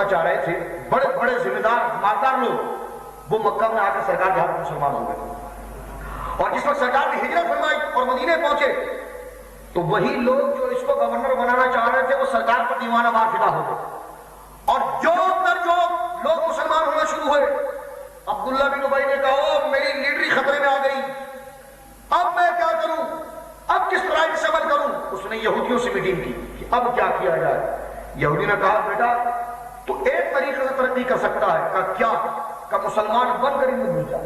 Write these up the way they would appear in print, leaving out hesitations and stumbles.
چاہ رہے تھے بڑے بڑے ذمہ دار مالدار لوگ، وہ مکہ میں آ کر سرکار کے ہاتھ میں مسلمان ہو گئے، اور جس وقت سرکار نے ہجرت فرمائی اور مدینے پہنچے تو وہی لوگ جو اس کو گورنر بنانا چاہ رہے تھے وہ سرکار پر دیوانہ وار فدا ہو گئے، اور جو لوگ مسلمان ہونا شروع ہوئے، عبداللہ بن ابی نے کہا میری لیڈری خطرے میں آ گئی، اب میں کیا کروں، اب کس طرح سے عمل کروں؟ اس نے یہودیوں سے میٹنگ کی کہ اب کیا کیا جائے۔ یہودی نے کہا بیٹا تو ایک طریقے سے ترقی کر سکتا ہے۔ کہا کیا؟ کہ مسلمان بن کر ان میں گھس جا،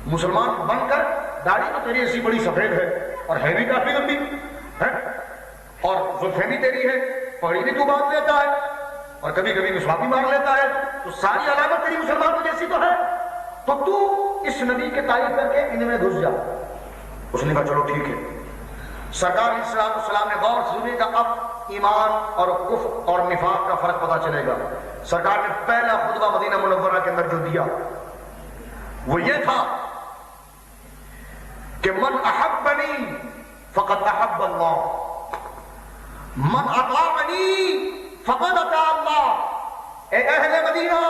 مسلمان بن کر، داڑھی تو تیری ایسی بڑی سفید ہے اور ہے بھی کافی لمبی ہے، اور زلفیں بھی تیری ہے، پگڑی بھی تو باندھ لیتا ہے، اور کبھی کبھی مسواک بھی مار لیتا ہے، تو ساری علامت تیری مسلمانوں جیسی تو ہے، تو اس نبی کے تعریف کر کے ان میں گھس جا۔ اس نے کہا چلو ٹھیک ہے۔ سرکار علیہ السلام نے غور سے سنی کہ اب ایمان اور کفر اور نفاق کا فرق پتہ چلے گا۔ سرکار نے پہلا خطبہ مدینہ منورہ کے اندر جو دیا وہ یہ تھا کہ من احبنی فقد احب اللہ، من اطاعنی فقد اطاع اللہ۔ اے اہل مدینہ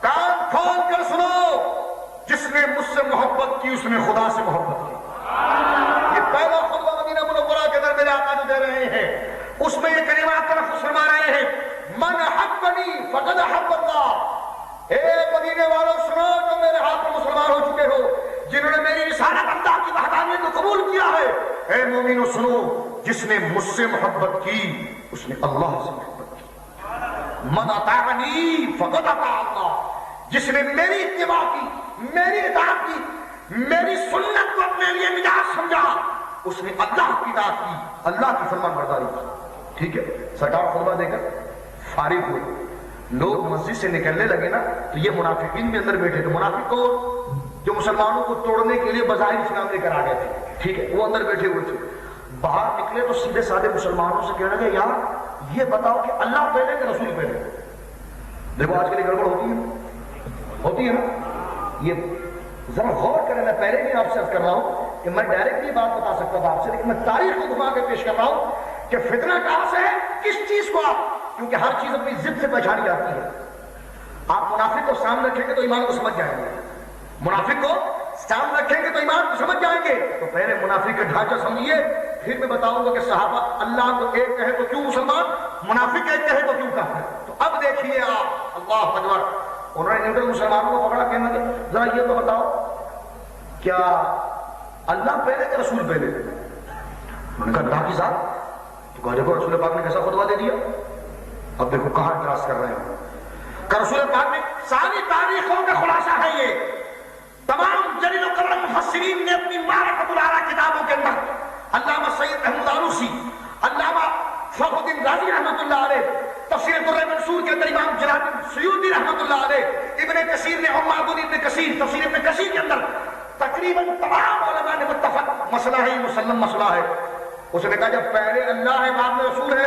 کان کھول کر سنو، جس نے مجھ سے محبت کی اس نے خدا سے محبت کی۔ یہ پہلا خطبہ مدینہ منورہ کے اندر میرے آقا جو دے رہے ہیں اس میں یہ کلمات تلفظ فرما رہے ہیں من احبنی فقد احب اللہ۔ اے مدینے والوں سنو جو میرے ہاتھ میں مسلمان ہو چکے ہو، جنہوں نے میری رسالت اللہ کی وحدانیت کو قبول کیا ہے، اے مومنو سنو، جس نے مجھ سے محبت کی اس نے اللہ سے محبت کی۔ من اطاعنی فقد اطاع اللہ، جس نے میری اتباع کی، میری اطاعت کی، میری سنت کو اپنے لیے مزاج سمجھا، اس نے اللہ کی اطاعت کی، اللہ کی فرمان برداری کی۔ ٹھیک ہے، سرکار خطبہ دے کر فارغ ہوئے، لوگ مسجد سے نکلنے لگے نا تو یہ منافقین بھی اندر بیٹھے تھے۔ منافق کو جو مسلمانوں کو توڑنے کے لیے بظاہر اسلام لے کر آ گئے تھے، ٹھیک ہے، وہ اندر بیٹھے ہوئے تھے۔ باہر نکلے تو سیدھے سادے مسلمانوں سے کہنے لگے یار یہ بتاؤ کہ اللہ پہلے کہ رسول پہلے؟ دیکھو آج کل گڑبڑ ہوتی ہے نا، یہ ذرا غور کریں۔ میں پہلے بھی آپ سے عرض کر رہا ہوں کہ میں ڈائریکٹلی بات بتا سکتا تھا آپ سے، لیکن میں تاریخ کو گھما کے پیش کر رہا ہوں کہ فتنہ کہاں سے ہے، کس چیز کو آپ، کیونکہ ہر چیز اپنی ضد سے پہچانی جاتی ہے۔ آپ منافق کو سامنے رکھیں گے تو ایمان کو سمجھ جائیں گے، منافق کو سامنے رکھیں گے تو ایمان کو سمجھ جائیں گے۔ تو پہلے منافق کا ڈھانچہ سمجھیے، پھر میں بتاؤں گا کہ صحابہ اللہ کو ایک کہے تو کیوں مسلمان، منافق ایک کہے تو کیوں کافر۔ تو اب دیکھیے آپ، اللہ اکبر، انہوں نے نیوٹرل مسلمانوں کو پکڑا، کہنے لگے ذرا یہ تو بتاؤ کیا اللہ پہلے کہ رسول پہلے؟ انہوں نے کہا اللہ کی ذات۔ تو کہا دیکھو رسول پاک نے کیسا خطبہ دے دیا، اب دیکھو کہاں اعتراض کر رہے ہیں کہ رسول پاک نے ساری تاریخوں کا خلاصہ ہے یہ۔ تمام جلیل القدر مفسرین نے اپنی معرفت الاعلیٰ کتابوں کے اندر، علامہ سید احمد آلوسی، علامہ فخر الدین رازی رحمۃ اللہ علیہ، تفسیر در منصور کے اندر امام جلال الدین سیوطی رحمۃ اللہ علیہ، ابن کثیر نے عماد ابن کثیر، تفسیر ابن کثیر کے اندر تقریباً تمام علماء نے متفق مسئلہ ہے، مسلم مسئلہ ہے۔ اس نے کہا جب پہلے اللہ ہے بعد میں رسول ہے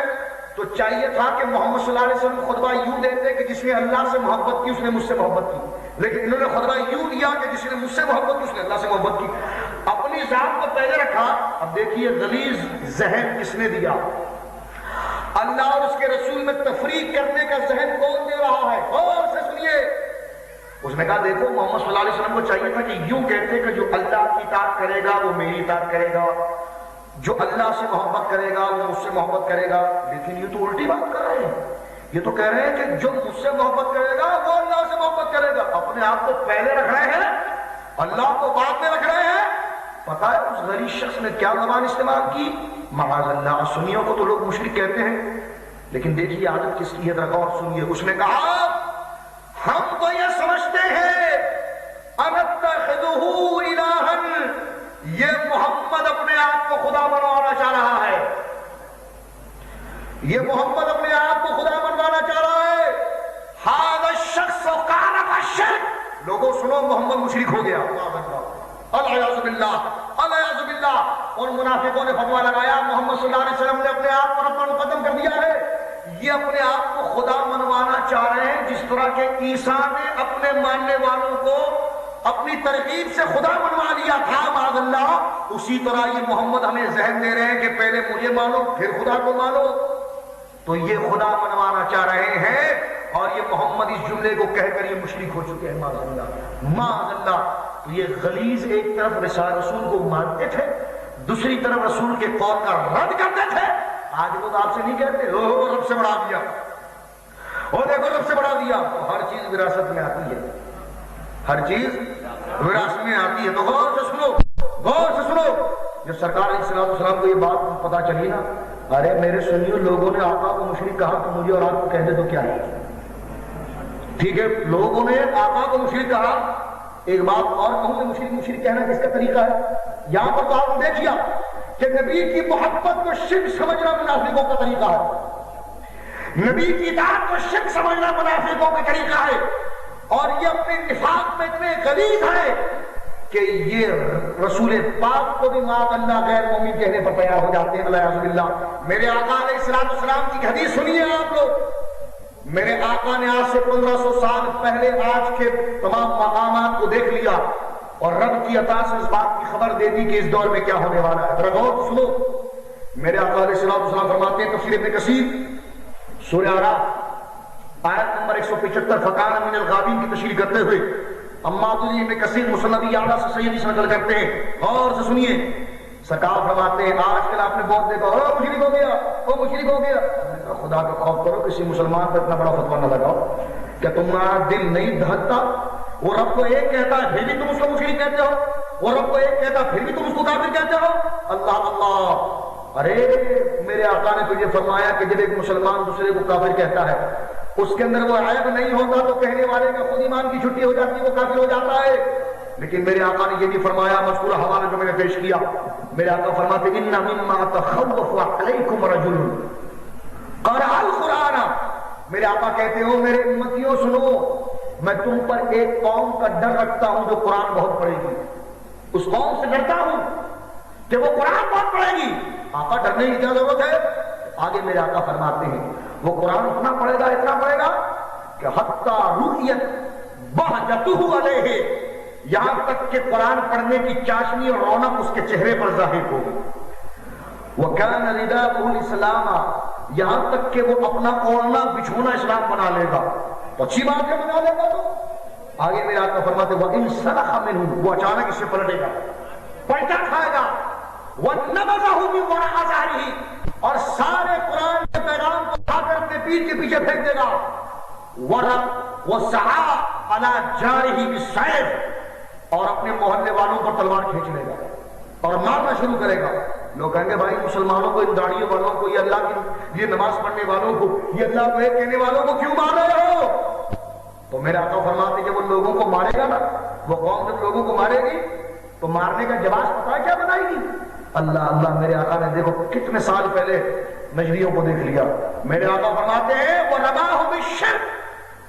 تو چاہیے تھا کہ محمد صلی اللہ علیہ وسلم خطبہ یوں دیتے کہ جس نے اللہ سے محبت کی اس نے مجھ سے محبت کی، لیکن انہوں نے خطبہ یوں دیا کہ جس نے مجھ سے محبت کی اس نے اللہ سے محبت کی، اپنی ذات کو پہلے رکھا۔ اب دیکھیے غلیظ ذہن کس نے دیا؟ اللہ اور اس کے رسول میں تفریق کرنے کا ذہن کون دے رہا ہے؟ غور سے سنیے۔ اس نے کہا دیکھو محمد صلی اللہ علیہ وسلم کو چاہیے تھا کہ یوں کہتے کہ جو اللہ کی اطاعت کرے گا وہ میری اطاعت کرے گا، جو اللہ سے محبت کرے گا وہ مجھ سے محبت کرے گا، لیکن یہ تو الٹی بات کر رہے ہیں۔ یہ تو کہہ رہے ہیں کہ جو مجھ سے محبت کرے گا وہ اللہ سے محبت کرے گا، اپنے آپ کو پہلے رکھ رہے ہیں، اللہ کو بعد میں رکھ رہے ہیں۔ پتہ ہے اس غریب شخص نے کیا زبان استعمال کی؟ معاذ اللہ، سنیوں کو تو لوگ مشرک کہتے ہیں، لیکن دیکھیے عادت کس کی ہے، ذرا غور سنیے۔ اس نے کہا ہم تو یہ سمجھتے ہیں انتخذہ الہا، یہ محمد اپنے آپ کو خدا بنوانا چاہ رہا ہے، یہ محمد اپنے آپ کو خدا بنوانا چاہ رہا ہے۔ ھذا الشخص کان فی الشرک، لوگوں سنو محمد مشرک ہو گیا، العیاذ باللہ، العیاذ باللہ۔ اور منافقوں نے فتویٰ لگایا محمد صلی اللہ علیہ وسلم نے اپنے آپ پر اپنا مقدم کر دیا ہے، یہ اپنے آپ کو خدا منوانا چاہ رہے ہیں، جس طرح کہ عیسیٰ نے اپنے ماننے والوں کو اپنی ترکیب سے خدا منوا لیا تھا معاذ اللہ، اسی طرح یہ محمد ہمیں ذہن دے رہے ہیں کہ پہلے مجھے مانو پھر خدا کو مانو۔ تو یہ خدا منوانا چاہ رہے ہیں، اور محمد اس جملے کو کہہ کر یہ مشرک ہو چکے ہیں معاذ اللہ معاذ اللہ. تو یہ غلیظ ایک طرف رسول کو مانتے تھے، دوسری طرف رسول کے قول کا رد کرتے تھے. آج لوگ آپ سے نہیں کہتے او رب سے بڑھا دیا، اور دیکھو رب سے بڑھا دیا. تو ہر چیز وراثت میں آتی ہے، ہر چیز وراثت میں آتی ہے. تو غور سے سنو، غور سے سنو. جب سرکار علیہ الصلوۃ والسلام کو یہ بات پتا چلی نا، ارے میرے سنیو لوگوں نے آقا کو مشرک کہا تو مجھے اور آپ کو کہہ دے تو کیا ہے؟ ٹھیک ہے، لوگوں نے آقا کو مشرک کہا. ایک بات اور کہوں کہ مشرک مشرک کہنا کس کا طریقہ ہے؟ یہاں پر تو آپ نے دیکھ لیا کہ نبی کی محبت کو شرک سمجھنا منافقوں کا طریقہ ہے، نبی کی اطاعت کو شرک سمجھنا منافقوں کا طریقہ ہے. اور یہ اپنے نفاق میں اتنے غلیظ ہے کہ یہ رسول پاک کو بھی معاذ اللہ غیر مومن کہنے پر تیار ہو جاتے ہیں. اللہ باللہ. میرے آقا علیہ السلام کی حدیث سنیے آپ لوگ. میرے آقا نے آج سے 1500 سال پہلے آج کے تمام مقامات کو دیکھ لیا اور رب کی عطا سے اس بات کی خبر دے دی کہ اس دور میں کیا ہونے والا ہے. ذرا غور سنو. میرے آقا علیہ السلام فرماتے ہیں تفسیر ابن کثیر سورہ اعراف آیت نمبر 175 فکان من الغابین کی تشریح کرتے ہوئے اما تو ابن کثیر مسند اعلیٰ سے صحیح حدیث نقل کرتے ہیں. غور سے سنیے. سرکار فرماتے ہیں آج کل آپ نے بہت دیکھا او مشرک ہو گیا، او مشرک ہو گیا. خدا کا خوف کرو، کسی مسلمان پر اتنا بڑا فتویٰ نہ لگاؤ. کیا تمہارا دل نہیں دھڑکتا؟ وہ رب کو ایک کہتا ہے پھر بھی تم اس کو مشرک کہتے ہو، وہ رب کو ایک کہتا ہے پھر بھی تم اس کو کافر کہتے ہو. اللہ اللہ. ارے میرے آقا نے تجھے فرمایا کہ جب ایک مسلمان دوسرے کو کافر کہتا ہے اس کے اندر وہ عیب نہیں ہوتا تو کہنے والے کا خود ایمان کی چھٹی ہو جاتی ہے، وہ کافر ہو جاتا ہے. لیکن میرے آقا نے یہ بھی فرمایا، مذکورہ حوالہ جو میں نے پیش کیا، میرے آقا فرماتے ان مما تخوف علیکم رجل قرأ القرآن. میرے آقا کہتے ہو میرے امتیوں سنو، میں تم پر ایک قوم کا ڈر رکھتا ہوں جو قرآن بہت پڑھے گی. اس قوم سے ڈرتا ہوں کہ وہ قرآن بہت پڑھے گی. آقا ڈرنے کی کیا ضرورت ہے؟ آگے میرے آقا فرماتے ہیں وہ قرآن اتنا پڑھے گا اتنا پڑھے گا کہ حتی رؤیت بہجتہ علیہ، یہاں تک کہ قرآن پڑھنے کی چاشنی اور رونق اس کے چہرے پر ظاہر ہوگی. وَكَانَ رِدَاؤُهُ الْإِسْلَامَ، یہاں تک کہ وہ اپنا اوڑھنا بچھونا اسلام بنا لے گا. تو اچھی بات ہے بنا لے گا. تو آگے میرے آقا فرماتے وَإِنْ سَلَخَ مِنْهُ، وہ اچانک اس سے پلٹے گا، پلٹا کھائے گا. وَنَبَذَهُ مِنْ وَرَاءِ ظَهْرِهِ، اور سارے قرآن کے پیغام کو اٹھا کر اپنے پیٹھ کے پیچھے پھینک دے گا. وَسَعَى عَلَى جَارِهِ بِالسَّيْفِ، اور اپنے محلے والوں پر تلوار کھینچ لے گا اور مارنا شروع کرے گا. لوگ کہیں گے بھائی مسلمانوں کو، ان داڑھیوں والوں کو، یہ اللہ کی یہ نماز پڑھنے والوں کو، یہ اللہ کو ایک کہنے والوں کو کیوں مار رہے ہو؟ تو میرے آقا فرماتے ہیں جب وہ لوگوں کو مارے گا نا، وہ قوم جب لوگوں کو مارے گی تو مارنے کا جواز پتہ ہے کیا بنائے گی؟ اللہ اللہ. میرے آقا نے دیکھو کتنے سال پہلے نجریوں کو دیکھ لیا. میرے آقا فرماتے ہیں وَرَمَاهُ بِالشِّرْكِ،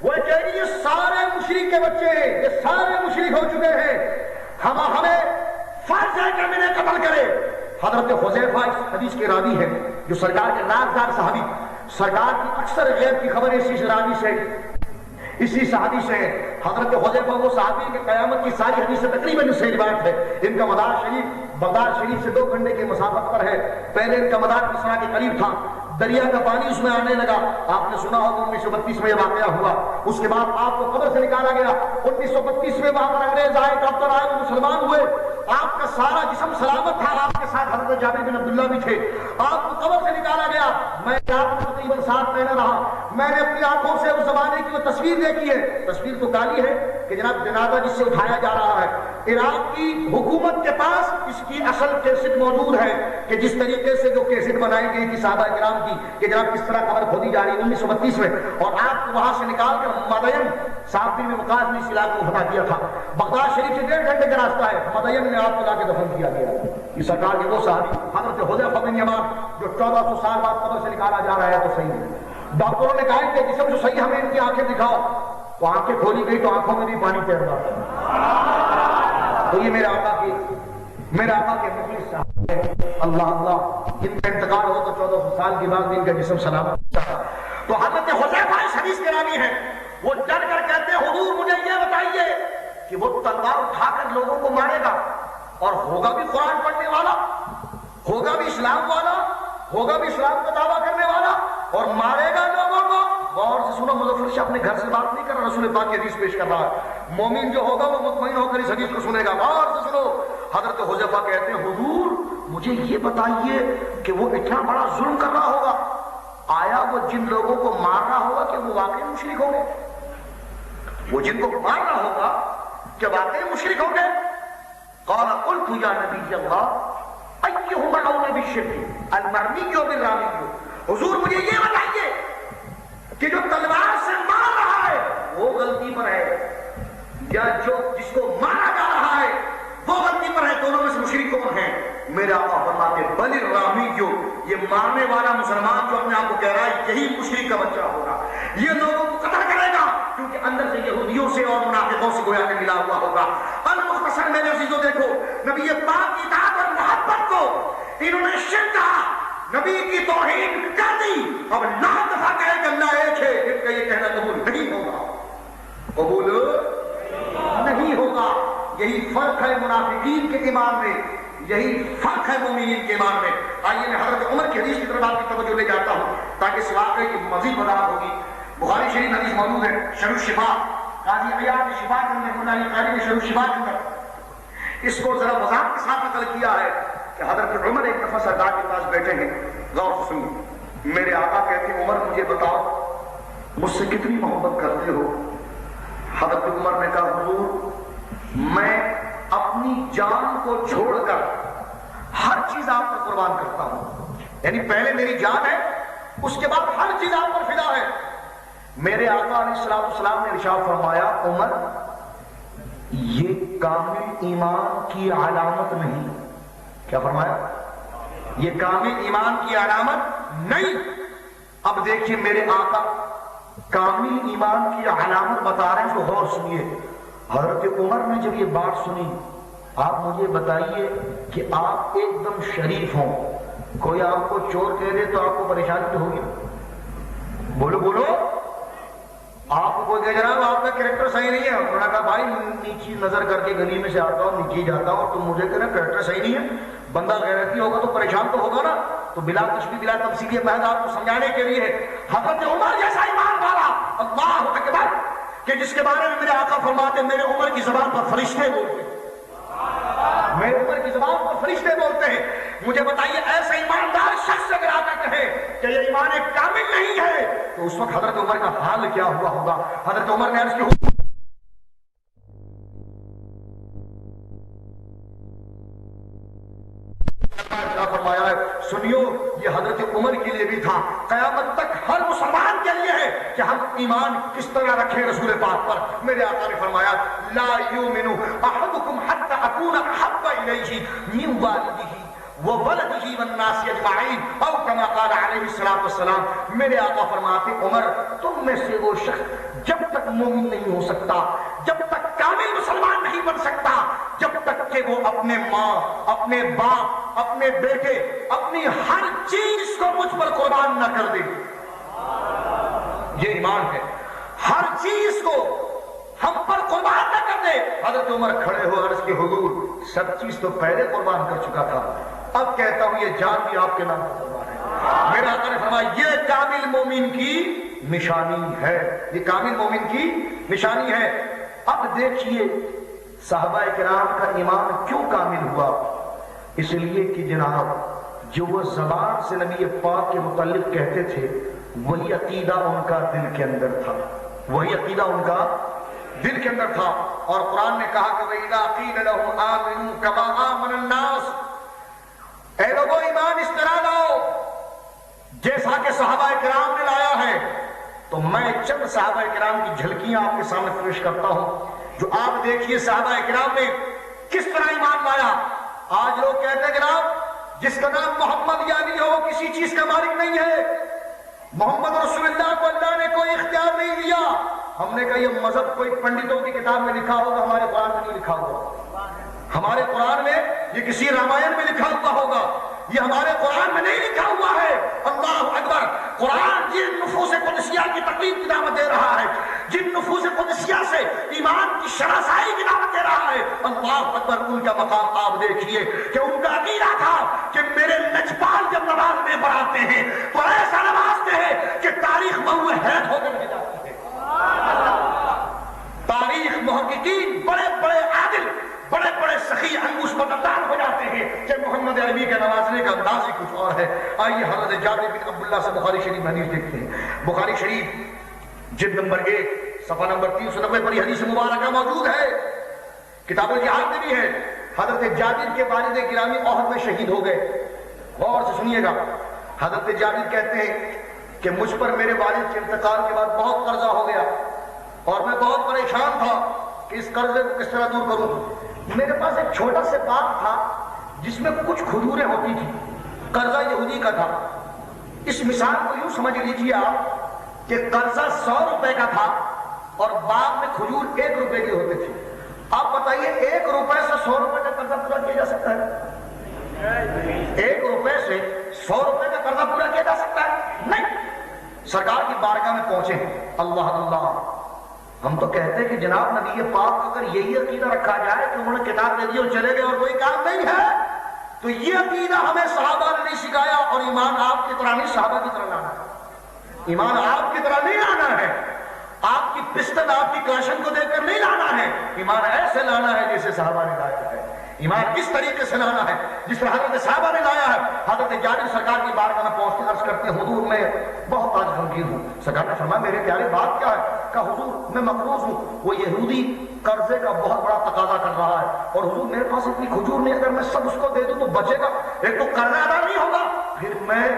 وہ کہہ یہ سارے مشرک کے بچے، یہ سارے مشرک ہو چکے ہیں، ہمیں فرض ہے کہ انہیں قتل کرے. حضرت حذیفہ اس حدیث کے راوی ہے جو سرکار کے رازدار صحابی، سرکار کی اکثر غیب کی خبر اسی راوی سے، اسی صحابی سے. حضرت حذیفہ وہ صحابی کے قیامت کی ساری حدیثیں تقریباً اس سے روایت ہے. ان کا مدار شریف بغداد شریف سے 2 گھنٹے کی مسافت پر ہے. پہلے ان کا مدار مصرع کے قریب تھا، دریا کا پانی اس میں آنے لگا. آپ نے سنا ہوگا 1932 میں یہ واقعہ ہوا. اس کے بعد آپ کو قبر سے نکالا گیا. 1932 میں وہاں پر انگریز آئے، ڈاکٹر آئے، وہ مسلمان ہوئے. آپ کا سارا جسم سلامت تھا، آپ کے ساتھ حضرت جابر بن عبداللہ بھی تھے. آپ کو قبر سے نکالا گیا. میں آپ کو تقریباً 7 مہینے رہا. میں نے اپنی آنکھوں سے اس زمانے کی وہ تصویر دیکھی ہے. تصویر تو کالی ہے کہ جناب جنازہ جس سے اٹھایا جا رہا ہے. عراق کی حکومت کے پاس اس کی اصل کیسٹ موجود ہے کہ جس طریقے سے جو کیسٹ بنائی گئی تھی صحابہ کرام کی کہ جناب کس طرح قبر کھودی جا رہی 1932 میں. اور آپ کو وہاں سے نکال کر مدین صاحب میں وقاص نے اس علاقے کو فتح کیا تھا. بغداد شریف سے 1.5 گھنٹے کا راستہ ہے. مدین میں آپ کو لا کے دفن کیا گیا. یہ سرکار کے وہ صحابی حضرت حذیفہ بن یمان جو 1400 سال بعد قبر سے نکالا جا رہا ہے تو صحیح ہے. ڈاکٹروں نے کہا کہ جسم جو صحیح ہمیں ان کی آنکھیں دکھاؤ. تو آنکھیں کھولی گئی تو آنکھوں میں بھی پانی تیر رہا ہے. تو یہ میرے آقا کے مخلص صاحب ہے. اللہ اللہ. ان کا انتقال ہو تو 1400 سال کے بعد ان کا جسم سلامت تھا. تو حضرت حذیفہ اس حدیث کے راوی ہیں. وہ ڈر کر کہتے ہیں حضور مجھے یہ بتائیے کہ وہ تلوار اٹھا کر لوگوں کو مارے گا اور ہوگا بھی قرآن پڑھنے والا، ہوگا بھی اسلام والا، ہوگا بھی اسلام کا دعویٰ کرنے والا اور مارے گا لوگوں کو. غور سے سنو، مظفر شاہ اپنے گھر سے بات نہیں کر رہا، رسول پاک کی حدیث پیش کر رہا ہے۔ مومن جو ہوگا وہ مطمئن ہو کر اس حدیث کو سنے گا۔ غور سے سنو، حضرت حذیفہ کہتے ہیں حضور مجھے یہ بتائیے کہ وہ اتنا بڑا ظلم کر رہا ہوگا، آیا وہ جن لوگوں کو مار رہا ہوگا کہ وہ واقعی مشرک ہوں گے؟ وہ جن کو مار رہا ہوگا کہ واقعی مشرک ہوں گے؟ قال قلت یا نبی اللہ ایہما اولى بالشرک المرمی بالرامی؟ حضور مجھے یہ بتائیے کہ جو تلوار سے مار رہا ہے وہ غلطی پر ہے یا جو جس کو مارا جا رہا ہے وہ غلطی پر ہے؟ دونوں میں سے مشرک کون ہے؟ میرے آقا فرماتے بل الرامی، جو یہ مارنے والا مسلمان جو اپنے آپ کو کہہ رہا ہے یہی مشرک کا بچہ ہوگا، یہ لوگوں کو قتل کرے گا کیونکہ اندر سے یہودیوں سے اور منافقوں سے گویا کہ ملا ہوا ہوگا۔ المختصر میرے عزیزوں دیکھو، نبی پاک کی اطاعت اور محبت کو انہوں نے شرک کہا، نبی کی توہین کر دی۔ اب لا دفعہ کہے کہ اللہ ایک ہے، ان کا یہ کہنا قبول نہیں ہوگا، قبول نہیں ہوگا۔ یہی فرق ہے منافقین کے ایمان میں، یہی فرق ہے مومنین کے ایمان میں۔ آئیے میں حضرت عمر کی حدیث کی طرف آپ کی توجہ لے جاتا ہوں تاکہ اس واقعے کی مزید وضاحت ہوگی۔ بخاری شریف حدیث موجود ہے، شرح الشفا، قاضی عیاض شفا کے اندر، مولانا قاری نے شرح الشفا کے اندر اس کو ذرا وضاحت کے ساتھ نقل کیا ہے کہ حضرت عمر ایک دفعہ سردار کے پاس بیٹھے ہیں، غور سے سنیے۔ میرے آقا کہتے ہیں عمر مجھے بتاؤ مجھ سے کتنی محبت کرتے ہو؟ حضرت عمر نے کہا حضور میں اپنی جان کو چھوڑ کر ہر چیز آپ پر قربان کرتا ہوں، یعنی پہلے میری جان ہے اس کے بعد ہر چیز آپ پر فدا ہے۔ میرے آقا علیہ السلام نے ارشاد فرمایا عمر یہ کامل ایمان کی علامت نہیں۔ کیا فرمایا؟ یہ کامل ایمان کی علامت نہیں۔ اب دیکھیے میرے آقا کامل ایمان کی علامت بتا رہے ہیں، تو غور سنیے۔ حضرت عمر نے جب یہ بات سنی، آپ مجھے بتائیے کہ آپ ایک دم شریف ہوں، کوئی آپ کو چور کہہ دے تو آپ کو پریشانی تو ہوگی؟ بولو بولو، آپ کو کوئی کہہ جناب آپ کا کریکٹر صحیح نہیں ہے، انہوں نے کہا بھائی نیچی نظر کر کے گلی میں سے آتا ہوں، نیچے جاتا ہوں، تم مجھے کہنا کریکٹر صحیح نہیں ہے، بندہ غیرتی ہوگا تو پریشان تو ہوگا نا۔ تو بلا کچھ بھی بلا تفصیلی محض آپ کو سمجھانے کے لیے حضرت عمر جیسا ایمان والا، اللہ اکبر، کہ جس کے بارے میں میرے آقا فرماتے میرے عمر کی زبان پر فرشتے بولتے ہیں، میرے عمر کی زبان پر فرشتے بولتے ہیں۔ مجھے بتائیے ایسا ایماندار شخص اگر آتا کہے کہ یہ ایمان ایک کامل نہیں ہے تو اس وقت حضرت عمر کا حال کیا ہوا ہوگا؟ حضرت عمر نے عرض کی فرمایا ہے سنیو، یہ حضرت عمر کے لیے بھی تھا، قیامت تک ہر مسلمان کے لیے ہے کہ ہم ایمان کس طرح رکھیں رسول پاک پر۔ میرے آقا نے فرمایا لا یؤمن احدکم حتی اکون احب الیہ من والدہ وولدہ والناس اجمعین او کما قال علیہ السلام۔ میرے آقا فرماتے عمر تم میں سے وہ شخص جب تک مومن نہیں ہو سکتا، جب تک کامل مسلمان نہیں بن سکتا، جب تک کہ وہ اپنے ماں، اپنے باپ، اپنے بیٹے، اپنی ہر چیز کو مجھ پر قربان نہ کر دے۔ یہ ایمان ہے، ہر چیز کو ہم پر قربان نہ کر دے۔ حضرت عمر کھڑے ہو عرض کی حضور سب چیز تو پہلے قربان کر چکا تھا، اب کہتا ہوں یہ جان بھی آپ کے نام پر قربان ہے۔ میرا آقا نے فرمایا یہ کامل مومن کی نشانی ہے، یہ کامل مومن کی نشانی ہے۔ اب دیکھیے صحابہ کرام کا ایمان کیوں کامل ہوا؟ اس لیے کہ جناب جو وہ زبان سے نبی پاک کے متعلق کہتے تھے وہی عقیدہ ان کا دل کے اندر تھا، وہی عقیدہ ان کا دل کے اندر تھا۔ اور قرآن نے کہا کہ وَإِذَا قِيلَ لَهُمْ آمِنُوا كَمَا آمَنَ النَّاسُ، اے لوگوں ایمان اس طرح لاؤ جیسا کہ صحابہ کرام نے لایا ہے۔ تو میں چند صحابہ کرام کی جھلکیاں آپ کے سامنے پیش کرتا ہوں جو آپ دیکھیے صحابہ کرام نے کس طرح ایمان لایا۔ آج لوگ کہتے ہیں جناب جس کا نام محمد یعنی ہو کسی چیز کا مالک نہیں ہے، محمد رسول اللہ کو اللہ نے کوئی اختیار نہیں دیا۔ ہم نے کہا یہ مذہب کوئی پنڈتوں کی کتاب میں لکھا ہوگا، ہمارے قرآن میں نہیں لکھا ہوگا، ہمارے قرآن میں یہ کسی رامائن میں لکھا ہوا ہوگا، یہ ہمارے قرآن میں نہیں لکھا ہوا ہے۔ اللہ اکبر، قرآن جن نفوس قدسیہ کی تقلید کی دعوت دے رہا ہے، جن نفوس قدسیہ سے ایمان کی شناسائی کی دعوت دے رہا ہے، ہے. اللہ اکبر. ان کا مقام آپ دیکھیے کہ ان کا عقیدہ تھا کہ میرے لجپال جب نماز میں پڑھاتے ہیں تو ایسا نمازتے ہیں کہ تاریخ موضوع حیرت ہو کر رہ جاتی ہے. تاریخ محققین بڑے بڑے عادل بڑے بڑے سخی انگوش پتردار ہو جاتے ہیں کہ محمد عربی کا نوازنے کا انداز ہی کچھ اور ہے. آئیے حضرت جابر بن عبداللہ سے بخاری شریف میں حدیث دیکھتے ہیں. بخاری شریف جلد نمبر 1 صفحہ نمبر 390 پر یہ حدیث مبارکہ موجود ہے. کتاب الجہاد میں بھی ہے. حضرت جابر کے والد گرامی احد میں شہید ہو گئے. غور سے سنیے گا. حضرت جابر کہتے ہیں کہ مجھ پر میرے والد کے انتقال کے بعد بہت قرضہ ہو گیا اور میں بہت پریشان تھا کہ اس قرضے کو کس طرح دور کروں. میرے پاس ایک چھوٹا سے باغ تھا جس میں کچھ کھجوریں ہوتی تھی. قرضہ یہودی کا تھا. اس مثال کو یوں سمجھ لیجیے آپ کہ قرضہ 100 روپے کا تھا اور باغ میں کھجور 1 روپے کی ہوتے تھے. آپ بتائیے 1 روپے سے 100 روپے کا قرضہ پورا کیا جا سکتا ہے؟ 1 روپے سے 100 روپے کا قرضہ پورا کیا جا سکتا ہے؟ نہیں. سرکار کی بارگاہ میں پہنچے. اللہ اللہ. ہم تو کہتے ہیں کہ جناب نبی پاک اگر یہی عقیدہ رکھا جائے کہ انہوں نے کتاب دے دی اور چلے گئے اور کوئی کام نہیں ہے تو یہ عقیدہ ہمیں صحابہ نے نہیں سکھایا. اور ایمان آپ کی طرح نہیں صحابہ کی طرح لانا ہے. ایمان آپ کی طرح نہیں لانا ہے. آپ کی پستل آپ کی کاشن کو دیکھ کر نہیں لانا ہے. ایمان ایسے لانا ہے جیسے صحابہ نے لایا ہے. ایمان اس طریقے سے لانا ہے جس طرح حضرت صحابہ نے لایا ہے. حضرت جابر سرکار کی بارگاہ میں پہنچ کے عرض کرتے ہیں حضور میں بہت آج غمگین ہوں. سرکار نے فرمایا میرے پیارے بات کیا ہے؟ کہا حضور میں مقروض ہوں. وہ یہودی قرضے کا بہت بڑا تقاضا کر رہا ہے اور حضور میرے پاس اتنی کھجور نہیں, اگر میں سب اس کو دے دوں تو بچے گا. ایک تو قرضہ ادا نہیں ہوگا, پھر میں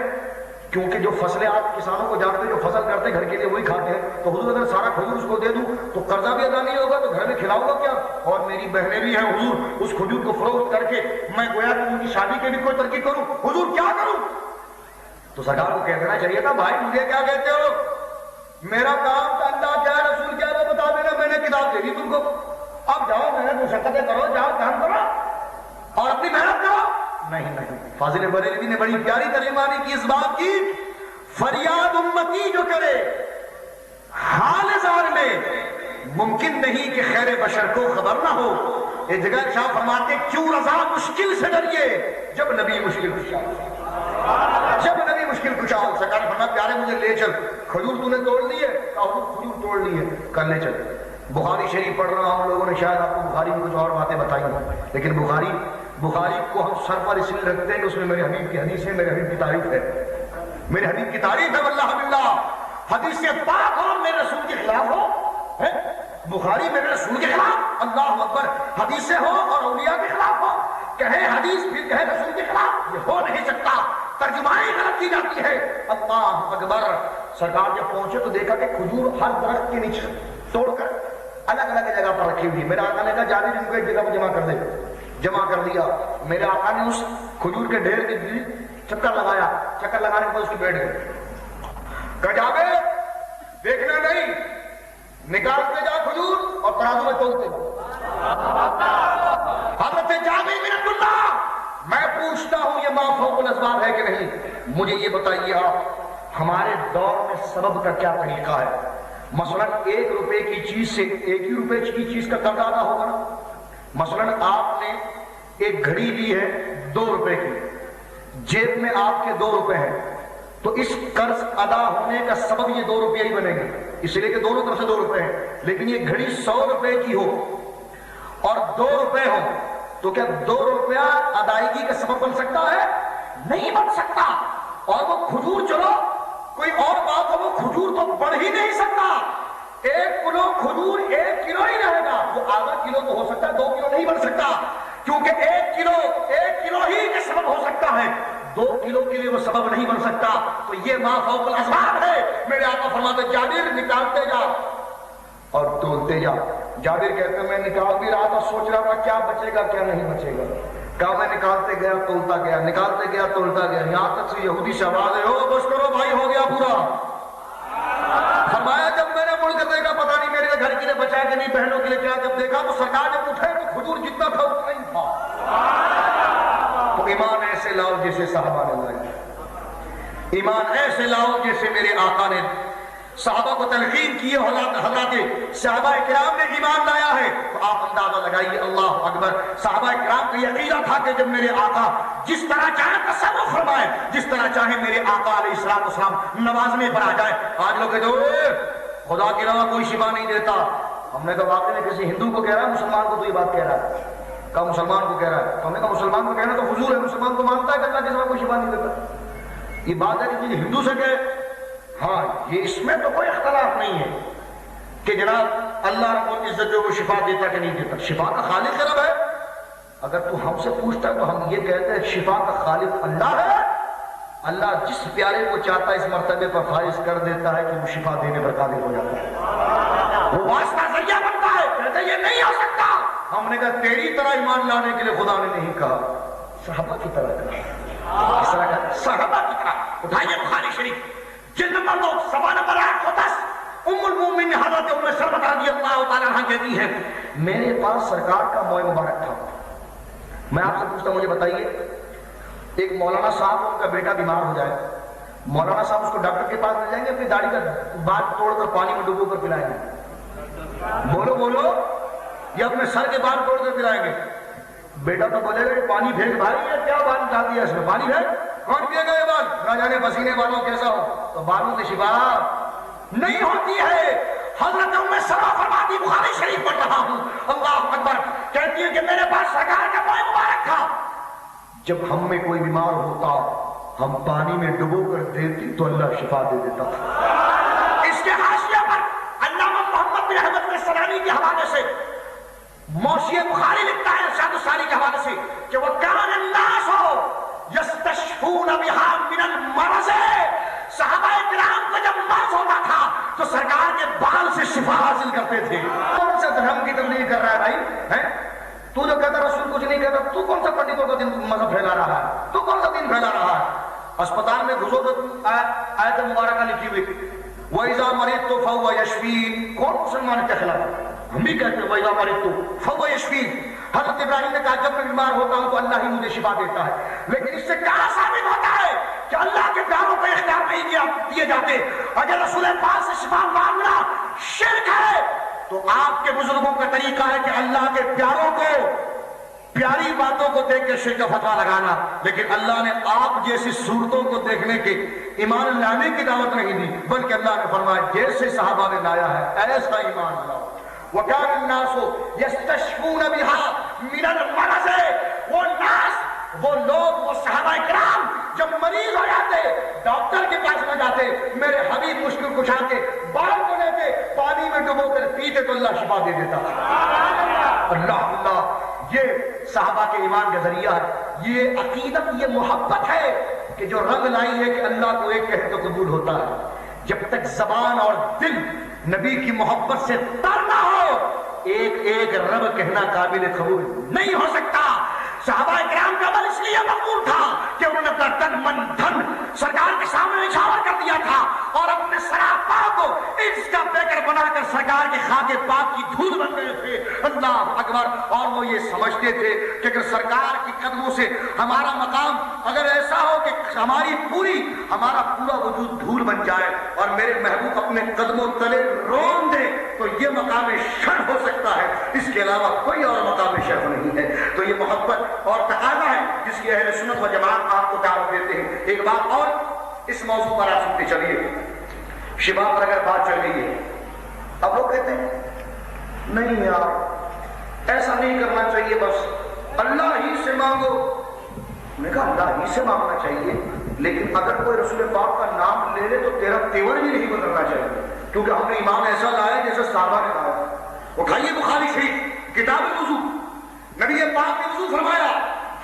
کیونکہ جو فصلیں آپ کسانوں کو جانتے ہیں جو فصل کرتے گھر کے لیے وہی کھاتے ہیں, تو حضور اگر سارا کھجور اس کو دے دوں تو قرضہ بھی ادا نہیں ہوگا تو گھر میں کھلاؤں گا کیا؟ اور میری بہنیں بھی ہیں حضور, اس کھجور کو فروخت کر کے میں گویا کہ ان کی شادی کے بھی کوئی ترقی کروں, حضور کیا کروں؟ تو سرکار کو کہہ دینا چاہیے تھا بھائی مجھے کیا کہتے ہو, میرا کام کا اللہ کیا ہے رسول کیا ہے بتا دینا, میں نے کتاب دے دی تم کو, اب جاؤ محنت مشقتیں کرو, جاؤ کام کرو اور اپنی محنت کرو. نہیں نہیں. فاضل بریلوی نے بڑی پیاری ترجمانی کی اس بات کی, فریاد امتی جو کرے حال زار میں ممکن نہیں کہ خیر بشر کو خبر نہ ہو. ایک جگہ شاہ فرماتے کیوں رضا مشکل سے ڈریے جب نبی مشکل کشا ہو, جب نبی مشکل کشا ہو. سرکار نے فرمایا پیارے مجھے لے چل, کھجور تو نے توڑ لی ہے؟ کھجور توڑ لی ہے, کل لے چل. بخاری شریف پڑھ رہا ہوں, لوگوں نے شاید آپ کو بخاری میں کچھ اور باتیں بتائی ہیں, لیکن بخاری کو ہم سر پر اس لیے رکھتے ہیں کہ اس میں میرے حبیب کی حدیث ہے, میرے حبیب کی تعریف ہے, میرے حبیب کی تعریف ہے. واللہ باللہ حدیث سے پاک ہو میرے رسول کے خلاف ہو, بخاری میرے رسول کے خلاف, اللہ اکبر, حدیث سے ہو اور اولیاء کے خلاف ہو, کہے حدیث پھر کہے رسول کے خلاف, یہ ہو نہیں سکتا. ترجمانی غلط کی جاتی ہے. اللہ اکبر. سرکار جب پہنچے تو دیکھا کہ کھجور ہر درخت کے نیچے توڑ کر الگ الگ جگہ پر رکھی ہوئی. میرے آقا نے کہا جابر ان کو ایک جگہ پر جمع کر دے. جمع کر دیا. میرے آقا نے اس کھجور کے ڈھیر کے چکر لگایا, چکر لگانے کے بعد اس کی بیٹھ گئے. کہا جابر دیکھنا نہیں, نکالتے جا کھجور اور ترازو میں تولتے جا. حضرت جابر بن عبداللہ, میں پوچھتا ہوں یہ ما فوق الاسباب ہے کہ نہیں؟ مجھے یہ بتائیے آپ ہمارے دور میں سبب کا کیا طریقہ ہے؟ مثلا 1 روپے کی چیز سے 1 ہی روپے کی چیز کا قرض ادا ہوگا نا. مثلا آپ نے ایک گھڑی لی ہے 2 روپے کی, جیب میں آپ کے 2 روپے ہیں, تو اس قرض ادا ہونے کا سبب یہ 2 روپے ہی بنے گے, اس لیے کہ دونوں طرف سے 2 روپے ہیں. لیکن یہ گھڑی 100 روپے کی ہو اور 2 روپے ہو تو کیا 2 روپیہ ادائیگی کا سبب بن سکتا ہے؟ نہیں بن سکتا. اور وہ کھجور چلو کوئی اور بات ہو, وہ کھجور تو بڑھ ہی نہیں سکتا. 1 کلو کھجور 1 کلو ہی رہے گا, وہ آدھا کلو تو ہو سکتا ہے, 2 کلو نہیں بن سکتا, کیونکہ 1 کلو ہی کا سبب ہو سکتا ہے, 2 کلو کے لیے وہ سبب نہیں بن سکتا. تو یہ ما فوق الاسباب ہے. میرے آقا فرماتے جابر نکالتے جا اور تولتے جا. جابر کہتے ہیں میں نکال بھی رہا تھا, سوچ رہا تھا کیا بچے گا کیا نہیں بچے گا. کہا میں نکالتے گیا تولتا گیا, نکالتے گیا تولتا گیا, یہاں تک سے یہودی سے آواز ہے ہو بس کرو بھائی ہو گیا پورا. فرمایا جب میں نے مڑ کر دیکھا پتا نہیں میرے گھر کے لیے بچا کے نہیں بہنوں کے لیے کیا, جب دیکھا تو سرکار جب اٹھے تو کھجور جتنا تھا اتنا ہی تھا. تو ایمان ایسے لاؤ جیسے صحابہ نے لائی, ایمان ایسے لاؤ جیسے میرے آقا نے صحابہ کو تلقین کیے، حضرات صحابہ کرام نے ایمان لایا ہے، تو آپ اندازہ لگائیے، اللہ اکبر، صحابہ کرام کا یہ عقیدہ تھا کہ جب میرے آقا جس طرح چاہے تصرف فرمائے، جس طرح چاہے میرے آقا علیہ السلام نوازنے پر آ جائے۔ آج لوگ کہتے ہیں خدا کے علاوہ کوئی شفا نہیں دیتا۔ ہم نے کہا واقعی میں کسی ہندو کو کہہ رہا ہے، مسلمان کو تو یہ بات کہہ رہا ہے، کہا مسلمان کو کہہ رہا ہے، تو ہم نے کہا مسلمان کو کہنا تو فضول ہے، مسلمان کو مانتا ہے کہ اللہ کے سوا کوئی شفا نہیں دیتا۔ یہ بات ہے کہ کسی ہندو سے کہے، ہاں یہ اس میں تو کوئی اختلاف نہیں ہے کہ جناب اللہ رب العزت جو وہ شفا دیتا کہ نہیں دیتا، شفا کا خالق رب ہے۔ اگر تو ہم سے پوچھتا ہے تو ہم یہ کہتے ہیں شفا کا خالق اللہ ہے، اللہ جس پیارے کو چاہتا ہے اس مرتبے پر فائز کر دیتا ہے کہ وہ شفا دینے پر قادر ہو جاتا ہے، وہ واسطہ ذریعہ بنتا ہے۔ کہتے ہیں یہ نہیں ہو سکتا۔ ہم نے کہا تیری طرح ایمان لانے کے لیے خدا نے نہیں کہا، صحابہ کی طرح کہا، اس طرح کہا صحابہ کی طرح۔ اٹھائیے بخاری شریف جلد نمبر 2 صفحہ نمبر 810، ام المومنین حضرت ام سلمہ رضی اللہ تعالیٰ عنہ کہتی ہیں میرے پاس سرکار کا موئے مبارک تھا۔ میں آپ سے پوچھتا ہوں، مجھے بتائیے، ایک مولانا صاحب ان کا بیٹا بیمار ہو جائے، مولانا صاحب اس کو ڈاکٹر کے پاس لے جائیں گے، اپنی داڑھی کا بال توڑ کر پانی میں ڈبو کر پلائیں گے؟ بولو بولو، یا اپنے سر کے بال توڑ کر پلائیں گے؟ بیٹا تو بولے گا کہ پانی پھینک بھائی، یہ کیا بال ڈال دیا اس میں، پانی پھینک، کون پیے گا یہ بال؟ نہ جانے پسینے بالوں کیسا ہو، تو بالوں سے شفا نہیں ہوتی ہے۔ حضرت ام سلمہ فرماتی، بخاری شریف پڑھ رہا ہوں، اللہ اکبر، کہتی ہے کہ میرے پاس سرکار کا موئے مبارک تھا، جب ہم میں کوئی بیمار ہوتا ہم پانی میں ڈبو کر دیتی تو اللہ شفا دے دیتا تھا۔ اس کے حاشیہ پر علامہ محمد بن احمد السلانی کے حوالے سے موشی بخاری لکھتا ہے ارشاد الساری کے حوالے سے کہ وَكَانَ النَّاسُ يَسْتَشْفُونَ بِهَا مِنَ الْمَرَضِ، صحابہ کرام کو جب مرض ہوتا تھا تو سرکار کے بال سے شفا حاصل کرتے تھے۔ کون سے دھرم کی تبلیغ کر رہا ہے بھائی؟ تو جو کہتا رسول کچھ نہیں کہتا، تو کون سا پنڈتوں کا دن مذہب پھیلا رہا ہے؟ تو کون سا دن پھیلا رہا ہے؟ اسپتال میں گھسو تو آیت مبارکہ لکھی ہوئی وَإِذَا مَرِضْتُ فَهُوَ يَشْفِينِ، کون مسلمان کے خلاف؟ ہم بھی کہتے ہیں وَإِذَا مَرِضْتُ فَهُوَ يَشْفِينِ۔ حضرت ابراہیم نے کہا جب میں بیمار ہوتا ہوں تو اللہ ہی مجھے شفا دیتا ہے، لیکن اس سے کیا ثابت ہوتا ہے کہ اللہ کے پیاروں کو اختیار نہیں دیے جاتے؟ اگر رسول پاک سے شفا مانگنا شرک ہے تو آپ کے بزرگوں کا طریقہ ہے کہ اللہ کے پیاروں کو پیاری باتوں کو دیکھ کے شرک کا فتویٰ لگانا، لیکن اللہ نے آپ جیسی صورتوں کو دیکھنے کے ایمان لانے کی دعوت نہیں دی، بلکہ اللہ نے فرمایا جیسے صحابہ نے لایا ہے ایسا ایمان لاؤ۔ وَكَانَ النَّاسُ يَسْتَشْفُونَ بِهَا مِنَ الْمَرَضِ، وہ ناس، وہ لوگ، وہ صحابہ کرام جب مریض ہو جاتے ڈاکٹر کے پاس نہ جاتے، میرے حبیب مشکل کشا کے بال کو لیتے پانی میں ڈبو کر پیتے تو اللہ شفا دے دیتا۔ اللہ اللہ، یہ صحابہ کے ایمان کا ذریعہ ہے، یہ عقیدت، یہ محبت ہے کہ جو رنگ لائی ہے کہ اللہ کو ایک کہے تو قبول ہوتا ہے۔ جب تک زبان اور دل نبی کی محبت سے تر نہ ہو، ایک ایک رب کہنا قابل قبول نہیں ہو سکتا۔ صحابہ کرام کا عمل اس لیے مقبول تھا کہ انہوں نے اپنا تن من دھن سرکار کے سامنے نچھاور کر دیا تھا، اور اپنے سراپا کو اس کا بیکر بنا کر سرکار کے خاک پاک کی دھول بن گئے تھے۔ اللہ اکبر، اور وہ یہ سمجھتے تھے کہ اگر سرکار کی قدموں سے ہمارا مقام اگر ایسا ہو کہ ہمارا پورا وجود دھول بن جائے اور میرے محبوب اپنے قدموں تلے رون دے تو یہ مقام شرف ہو سکتا ہے، اس کے علاوہ کوئی اور مقام شرف نہیں ہے۔ تو یہ محبت اور تقاضا ہے جس کی اہل سنت و جماعت آپ کو دعوت دیتے ہیں۔ ایک بات اور اس موضوع پر آپ سنتے چلیے، شفا پر اگر بات چل رہی ہے، اب لوگ کہتے ہیں نہیں یار ایسا نہیں کرنا چاہیے، بس اللہ ہی سے مانگو۔ میں کہا اللہ ہی سے مانگنا چاہیے، لیکن اگر کوئی رسول پاک کا نام لے لے تو تیرا تیور بھی نہیں بدلنا چاہیے، کیونکہ ہم نے ایمان ایسا لایا جیسے صحابہ نے لایا۔ اٹھائیے بخاری شریف کتاب الوضو، نبی پاک نے وضو فرمایا،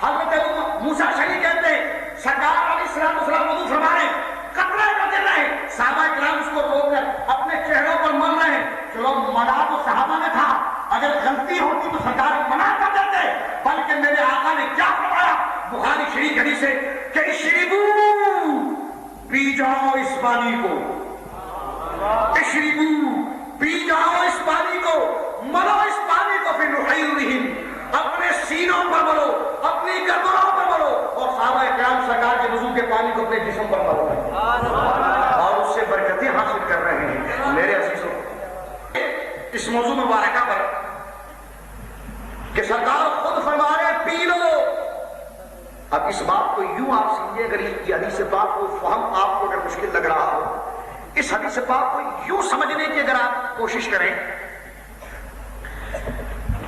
حضرت موسیٰ شریف کہتے ہیں سرکار علیہ السلام وضو فرما رہے ہیں، قطرے گر رہے ہیں، صحابہ کرام اس کو روک کر اپنے چہروں پر مل رہے ہیں۔ چلو منع تو صحابہ نے تھا، اگر غلطی ہوتی تو سرکار منع کر دیتے، بلکہ میرے آقا نے کیا فرمایا بخاری شریف حدیث سے کہ اشربو، پی جاؤ اس پانی کو، اشربو، پی جاؤ اس پانی کو، مرو اس پانی کو، پھر نحیرہم، اپنے سینوں پر مرو، اپنی گردنوں پر مرو، اور صحابہ کرام سرکار کے وضو کے پانی کو اپنے جسم پر مرو اور اس سے برکتیں حاصل کر رہے ہیں۔ اس موضوع مبارکہ پر کہ سرکار خود فرما رہے ہیں پی لو. اب اس بات کو یوں آپ سمجھے، اگر یہ حدیث پاک کو فہم آپ کو اگر مشکل لگ رہا ہو، اس حدیث پاک کو یوں سمجھنے کی اگر آپ کوشش کریں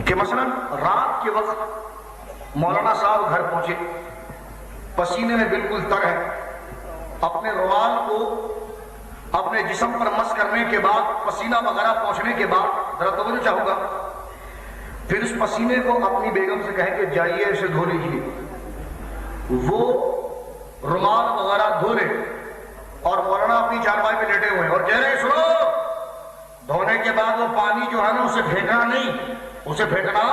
کہ مثلا رات کے وقت مولانا صاحب گھر پہنچے، پسینے میں بالکل تر ہے، اپنے رومال کو اپنے جسم پر مس کرنے کے بعد، پسینہ وغیرہ پہنچنے کے بعد، ذرا توجہ چاہوں گا، پھر اس پسینے کو اپنی بیگم سے کہیں کہ جائیے اسے دھو لیجیے. وہ رومال وغیرہ دھو لے اور مولانا اپنی چارپائی پہ لیٹے ہوئے اور کہہ رہے سنو، دھونے کے بعد وہ پانی جو ہے نا اسے پھینکنا نہیں، اسے پھینکنا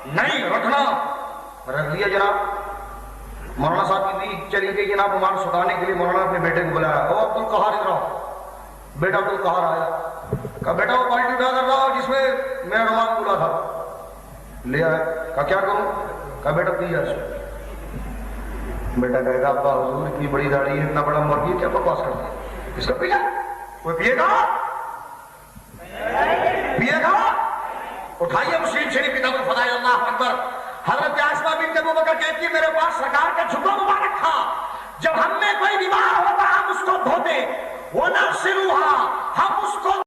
نہیں، رکھنا. رکھ دیا جناب. مولانا صاحب کی بھی چلی گئی جناب رومال سکھانے کے لیے. مولانا اپنے بیٹے کو بلایا، او عبد القہار ادھر آؤ. بیٹا عبد القہار آیا، کہا بیٹا وہ بالٹی اٹھا کر لاؤ جس میں میرا رومال کھلا تھا. لے آیا، کہا کیا کروں؟ کہا بیٹا پی جا. بیٹا کہے گا ابا حضور اتنی بڑی داڑھی ہے، اتنا بڑا مرغی، کیا بکواس کرتا ہے، اس کا پی جا. کوئی پیے گا؟ پیے گا؟ اٹھائیے مسلم شریف کتاب الفضائل. اللہ اکبر. حضرت عائشہ بنت ابو بکر کہتی ہے میرے پاس سرکار کا جھگا مبارک تھا، جب ہم میں کوئی بیمار ہوتا ہم اس کو دھوتے، وہ نفسروہا، ہم اس کو